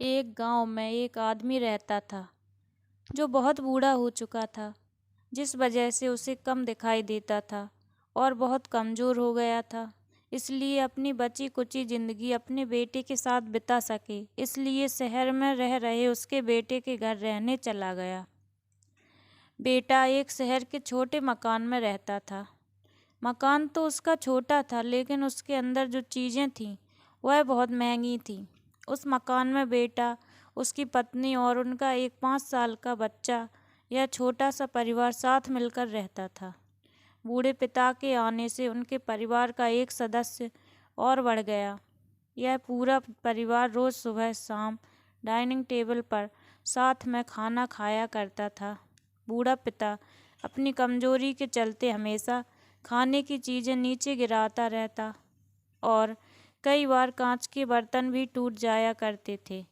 एक गांव में एक आदमी रहता था जो बहुत बूढ़ा हो चुका था, जिस वजह से उसे कम दिखाई देता था और बहुत कमज़ोर हो गया था। इसलिए अपनी बची कुची ज़िंदगी अपने बेटे के साथ बिता सके, इसलिए शहर में रह रहे उसके बेटे के घर रहने चला गया। बेटा एक शहर के छोटे मकान में रहता था। मकान तो उसका छोटा था, लेकिन उसके अंदर जो चीज़ें थीं वह बहुत महंगी थीं। उस मकान में बेटा, उसकी पत्नी और उनका एक 5 साल का बच्चा, यह छोटा सा परिवार साथ मिलकर रहता था। बूढ़े पिता के आने से उनके परिवार का एक सदस्य और बढ़ गया। यह पूरा परिवार रोज़ सुबह शाम डाइनिंग टेबल पर साथ में खाना खाया करता था। बूढ़ा पिता अपनी कमजोरी के चलते हमेशा खाने की चीज़ें नीचे गिराता रहता और कई बार कांच के बर्तन भी टूट जाया करते थे।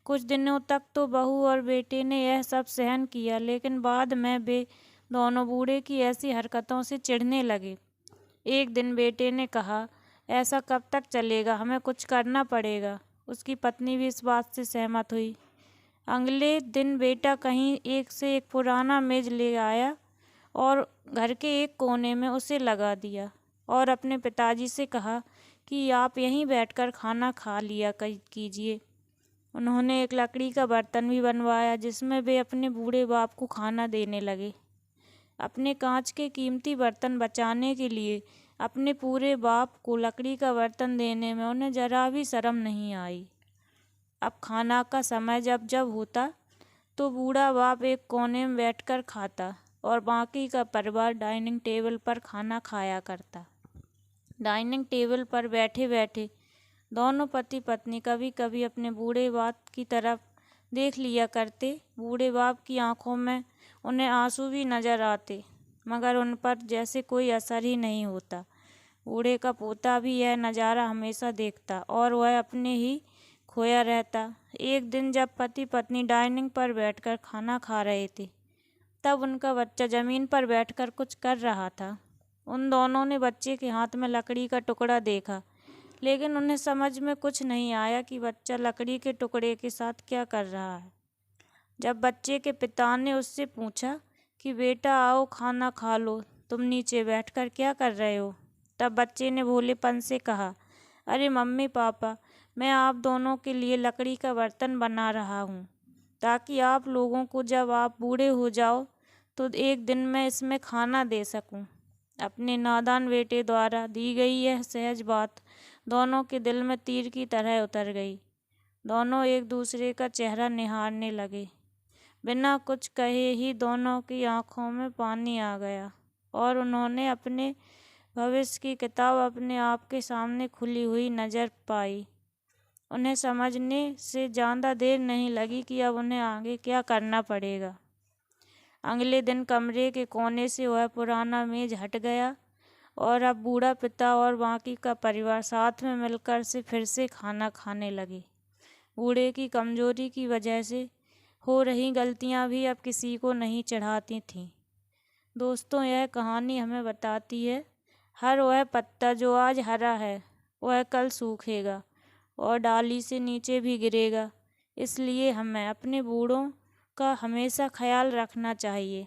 कुछ दिनों तक तो बहू और बेटे ने यह सब सहन किया, लेकिन बाद में वे दोनों बूढ़े की ऐसी हरकतों से चिढ़ने लगे। एक दिन बेटे ने कहा, ऐसा कब तक चलेगा, हमें कुछ करना पड़ेगा। उसकी पत्नी भी इस बात से सहमत हुई। अगले दिन बेटा कहीं एक से एक पुराना मेज ले आया और घर के एक कोने में उसे लगा दिया और अपने पिताजी से कहा कि आप यहीं बैठकर खाना खा लिया कीजिए। उन्होंने एक लकड़ी का बर्तन भी बनवाया जिसमें वे अपने बूढ़े बाप को खाना देने लगे। अपने कांच के कीमती बर्तन बचाने के लिए अपने पूरे बाप को लकड़ी का बर्तन देने में उन्हें जरा भी शर्म नहीं आई। अब खाना का समय जब जब होता तो बूढ़ा बाप एक कोने में बैठकर खाता और बाकी का परिवार डाइनिंग टेबल पर खाना खाया करता। डाइनिंग टेबल पर बैठे बैठे दोनों पति पत्नी कभी कभी अपने बूढ़े बाप की तरफ देख लिया करते। बूढ़े बाप की आंखों में उन्हें आंसू भी नजर आते, मगर उन पर जैसे कोई असर ही नहीं होता। बूढ़े का पोता भी यह नज़ारा हमेशा देखता और वह अपने ही खोया रहता। एक दिन जब पति पत्नी डाइनिंग पर बैठकर खाना खा रहे थे, तब उनका बच्चा ज़मीन पर बैठकर कुछ कर रहा था। उन दोनों ने बच्चे के हाथ में लकड़ी का टुकड़ा देखा, लेकिन उन्हें समझ में कुछ नहीं आया कि बच्चा लकड़ी के टुकड़े के साथ क्या कर रहा है। जब बच्चे के पिता ने उससे पूछा कि बेटा आओ खाना खा लो, तुम नीचे बैठकर क्या कर रहे हो, तब बच्चे ने भोलेपन से कहा, अरे मम्मी पापा, मैं आप दोनों के लिए लकड़ी का बर्तन बना रहा हूँ, ताकि आप लोगों को जब आप बूढ़े हो जाओ तो एक दिन मैं इसमें खाना दे सकूं। अपने नादान बेटे द्वारा दी गई यह सहज बात दोनों के दिल में तीर की तरह उतर गई। दोनों एक दूसरे का चेहरा निहारने लगे। बिना कुछ कहे ही दोनों की आंखों में पानी आ गया और उन्होंने अपने भविष्य की किताब अपने आप के सामने खुली हुई नजर पाई। उन्हें समझने से ज़्यादा देर नहीं लगी कि अब उन्हें आगे क्या करना पड़ेगा। अगले दिन कमरे के कोने से वह पुराना मेज हट गया और अब बूढ़ा पिता और बाकी का परिवार साथ में मिलकर से फिर से खाना खाने लगे। बूढ़े की कमजोरी की वजह से हो रही गलतियां भी अब किसी को नहीं चिढ़ाती थीं। दोस्तों, यह कहानी हमें बताती है, हर वह पत्ता जो आज हरा है वह कल सूखेगा और डाली से नीचे भी गिरेगा। इसलिए हमें अपने बूढ़ों का हमेशा ख्याल रखना चाहिए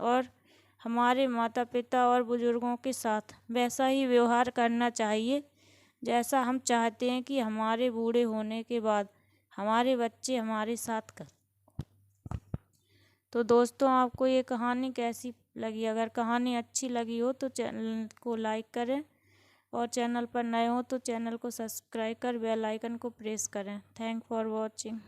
और हमारे माता पिता और बुजुर्गों के साथ वैसा ही व्यवहार करना चाहिए जैसा हम चाहते हैं कि हमारे बूढ़े होने के बाद हमारे बच्चे हमारे साथ कर। तो दोस्तों, आपको ये कहानी कैसी लगी? अगर कहानी अच्छी लगी हो तो चैनल को लाइक करें और चैनल पर नए हो तो चैनल को सब्सक्राइब कर बेल आइकन को प्रेस करें। Thank for watching.